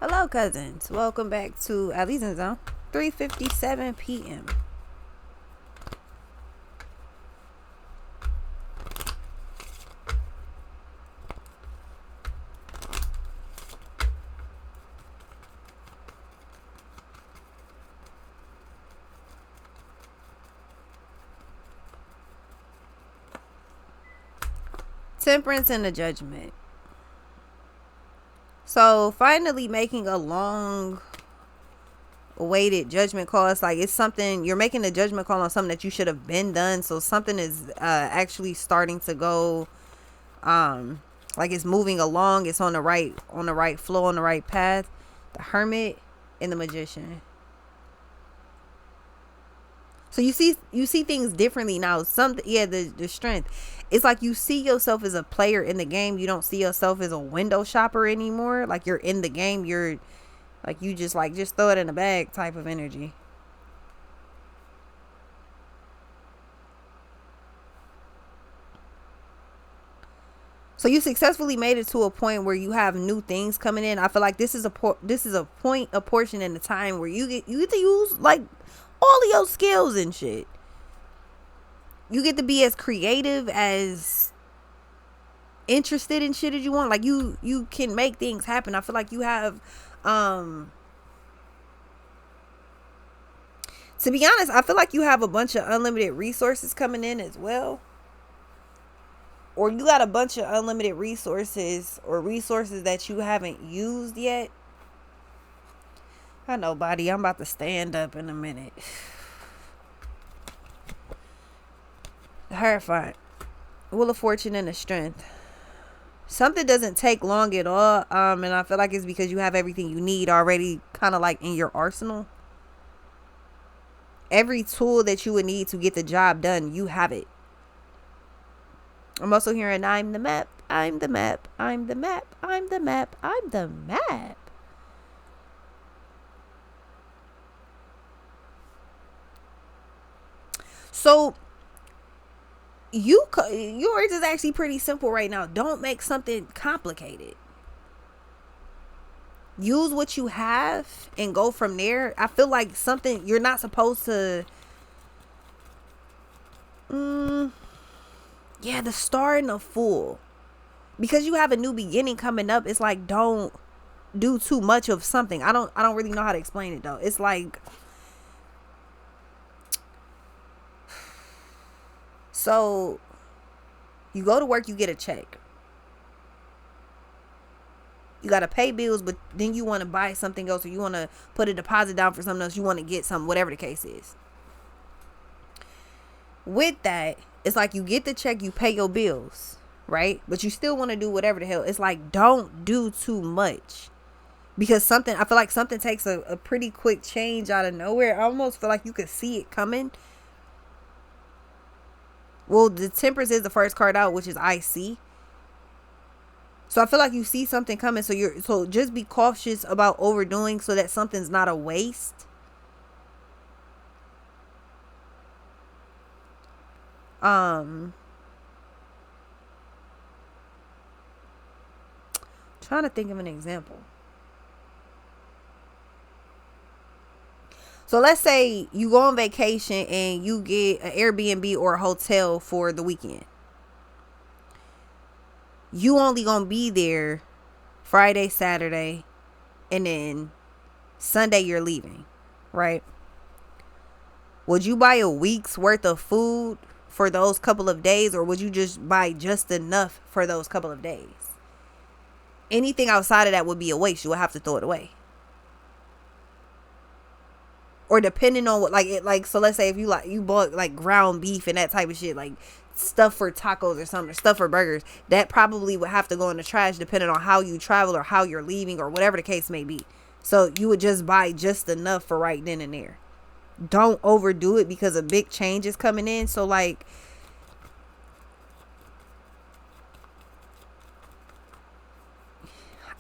Hello, cousins. Welcome back to At Least in Zone. 3:57 p.m. Temperance and the Judgment. So, finally making a long awaited judgment call. It's like it's something you're making a judgment call on something that you should have been done. So something is actually starting to go like it's moving along. It's on the right flow, on the right path. The Hermit and the Magician. So you see things differently now. The strength. It's like you see yourself as a player in the game. You don't see yourself as a window shopper anymore. Like you're in the game. You're like you just throw it in the bag type of energy. So you successfully made it to a point where you have new things coming in. I feel like this is a portion in the time where you get to use like all of your skills and shit. You get to be as creative, as interested in shit as you want. Like you can make things happen. I feel like you have to be honest, I feel like you have a bunch of unlimited resources coming in as well. Or you got a bunch of unlimited resources or resources that you haven't used yet. I know, buddy. I'm about to stand up in a minute. Horrifying. Wheel of Fortune and the Strength. Something doesn't take long at all. And I feel like it's because you have everything you need already kind of like in your arsenal. Every tool that you would need to get the job done, you have it. I'm also hearing I'm the map, I'm the map, I'm the map, I'm the map, I'm the map. So yours is actually pretty simple right now. Don't make something complicated. Use what you have and go from there. I feel like something you're not supposed to. Yeah, the Star and the Fool. Because you have a new beginning coming up, it's like don't do too much of something. I don't really know how to explain it though. It's like so you go to work, you get a check. You got to pay bills, but then you want to buy something else, or you want to put a deposit down for something else. You want to get something, whatever the case is. With that, it's like you get the check, you pay your bills, right? But you still want to do whatever the hell. It's like don't do too much. Because I feel like something takes a pretty quick change out of nowhere. I almost feel like you could see it coming. Well, the Temperance is the first card out, which is I see. So I feel like you see something coming. So just be cautious about overdoing so that something's not a waste. Trying to think of an example. So let's say you go on vacation and you get an Airbnb or a hotel for the weekend. You only gonna be there Friday, Saturday, and then Sunday you're leaving, right? Would you buy a week's worth of food for those couple of days, or would you just buy just enough for those couple of days? Anything outside of that would be a waste. You would have to throw it away. Or depending on what, so let's say if you bought like ground beef and that type of shit, like stuff for tacos or something, or stuff for burgers, that probably would have to go in the trash depending on how you travel or how you're leaving or whatever the case may be. So you would just buy just enough for right then and there. Don't overdo it because a big change is coming in. So like,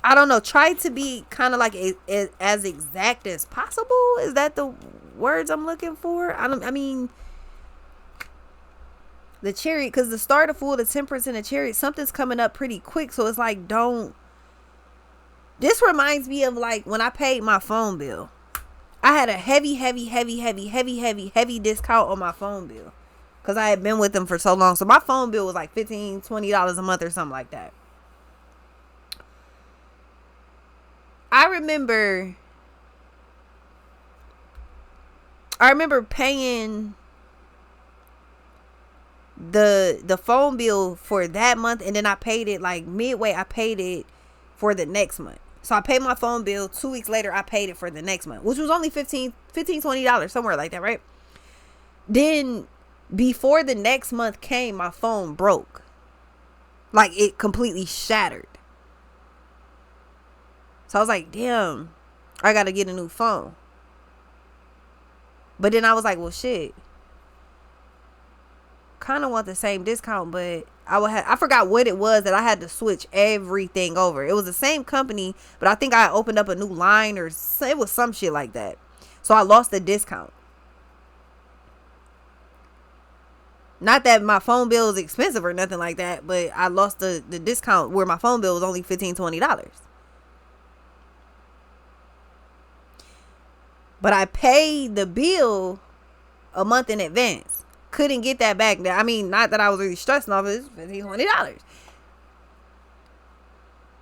I don't know. Try to be kind of like as exact as possible. Is that the words I'm looking for? I mean, the Chariot, because the Star, the Fool, the Temperance, and the Chariot, something's coming up pretty quick. So it's like, don't This reminds me of like when I paid my phone bill. I had a heavy discount on my phone bill because I had been with them for so long. So my phone bill was like $15-$20 a month or something like that. I remember paying the phone bill for that month, and then I paid it like midway. I paid it for the next month. So I paid my phone bill. 2 weeks later, I paid it for the next month, which was only $20, somewhere like that, right? Then before the next month came, my phone broke. Like, it completely shattered. So I was like, damn, I got to get a new phone. But then I was like, well, shit. Kind of want the same discount, but I forgot what it was that I had to switch everything over. It was the same company, but I think I opened up a new line, or it was some shit like that. So I lost the discount. Not that my phone bill is expensive or nothing like that, but I lost the discount where my phone bill was only $15-$20. But I paid the bill a month in advance. Couldn't get that back. I mean, not that I was really stressing off it. It's $15-$20.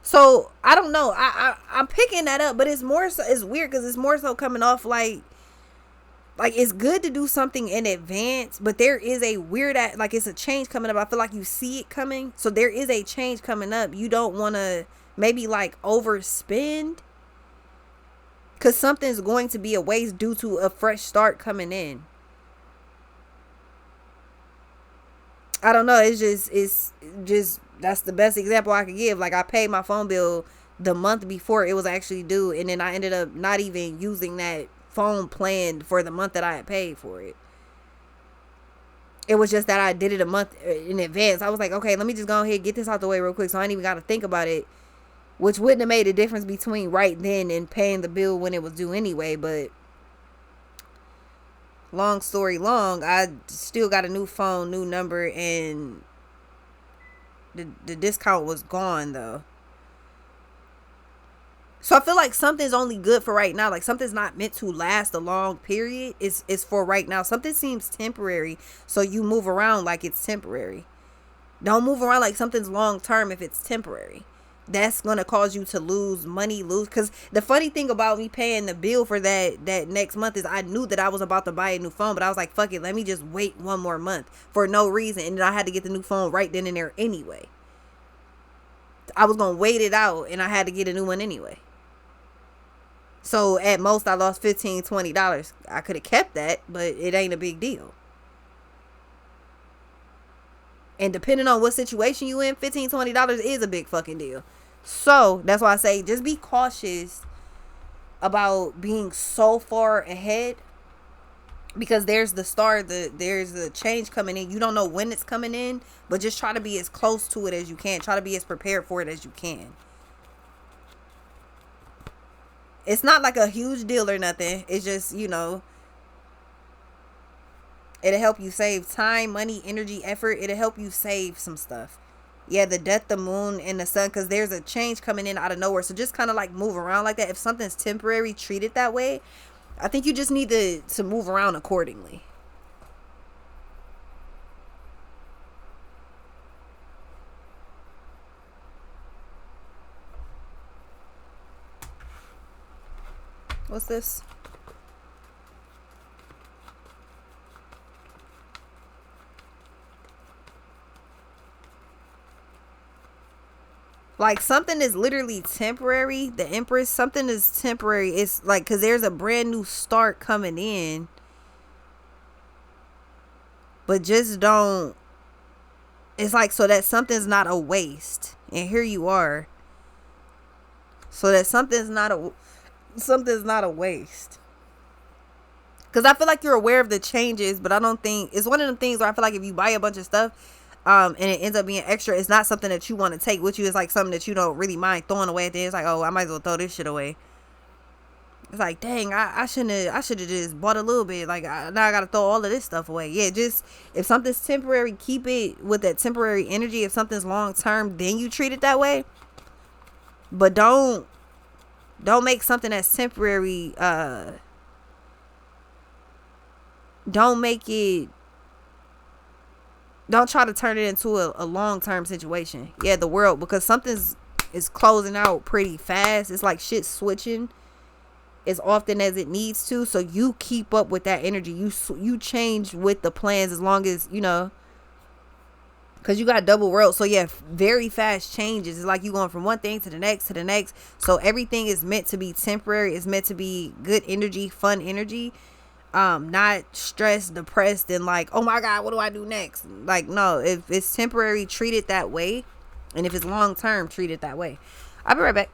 So I don't know. I'm picking that up, but it's more so, it's weird because it's more so coming off like it's good to do something in advance, but there is a weird like it's a change coming up. I feel like you see it coming, so there is a change coming up. You don't want to maybe like overspend because something's going to be a waste due to a fresh start coming in. I don't know. It's just that's the best example I could give. Like, I paid my phone bill the month before it was actually due, and then I ended up not even using that phone plan for the month that I had paid for it. It was just that I did it a month in advance. I was like, okay, let me just go ahead and get this out the way real quick, so I ain't even got to think about it, which wouldn't have made a difference between right then and paying the bill when it was due anyway. But long story long, I still got a new phone, new number, and the discount was gone though. So I feel like something's only good for right now. Like, something's not meant to last a long period. It's for right now. Something seems temporary, so you move around like it's temporary. Don't move around like something's long term if it's temporary. That's going to cause you to lose money, because the funny thing about me paying the bill for that next month is I knew that I was about to buy a new phone, but I was like, fuck it, let me just wait one more month for no reason. And then I had to get the new phone right then and there anyway. I was going to wait it out, and I had to get a new one anyway. So at most I lost $15-$20. I could have kept that, but it ain't a big deal. And depending on what situation you in, $15-$20 is a big fucking deal. So that's why I say just be cautious about being so far ahead, because there's the change coming in. You don't know when it's coming in, but just try to be as close to it as you can. Try to be as prepared for it as you can. It's not like a huge deal or nothing. It's just, it'll help you save time, money, energy, effort. It'll help you save some stuff. Yeah, the death, the moon, and the sun, because there's a change coming in out of nowhere. So just kind of like move around like that. If something's temporary, treat it that way. I think you just need to move around accordingly. What's this? Like, something is literally temporary. The Empress, something is temporary. It's like, because there's a brand new start coming in. But just don't. It's like, so that something's not a waste. And here you are. So that something's not a waste. Because I feel like you're aware of the changes, but I don't think it's one of them things where I feel like if you buy a bunch of stuff and it ends up being extra, it's not something that you want to take with you. It's like something that you don't really mind throwing away at the end. It's like, oh, I might as well throw this shit away. It's like, dang, I should have just bought a little bit. Like, now I gotta throw all of this stuff away. Yeah, just if something's temporary, keep it with that temporary energy. If something's long term, then you treat it that way. But don't Don't make something that's temporary, don't make it, don't try to turn it into a long-term situation. Yeah, the world, because something's is closing out pretty fast. It's like shit switching as often as it needs to, so you keep up with that energy. You change with the plans, as long as, you know, because you got double world. So yeah, very fast changes. It's like you going from one thing to the next to the next. So everything is meant to be temporary. It's meant to be good energy, fun energy, not stressed, depressed, and like, oh my god, what do I do next? Like, no, if it's temporary, treat it that way, and if it's long term, treat it that way. I'll be right back.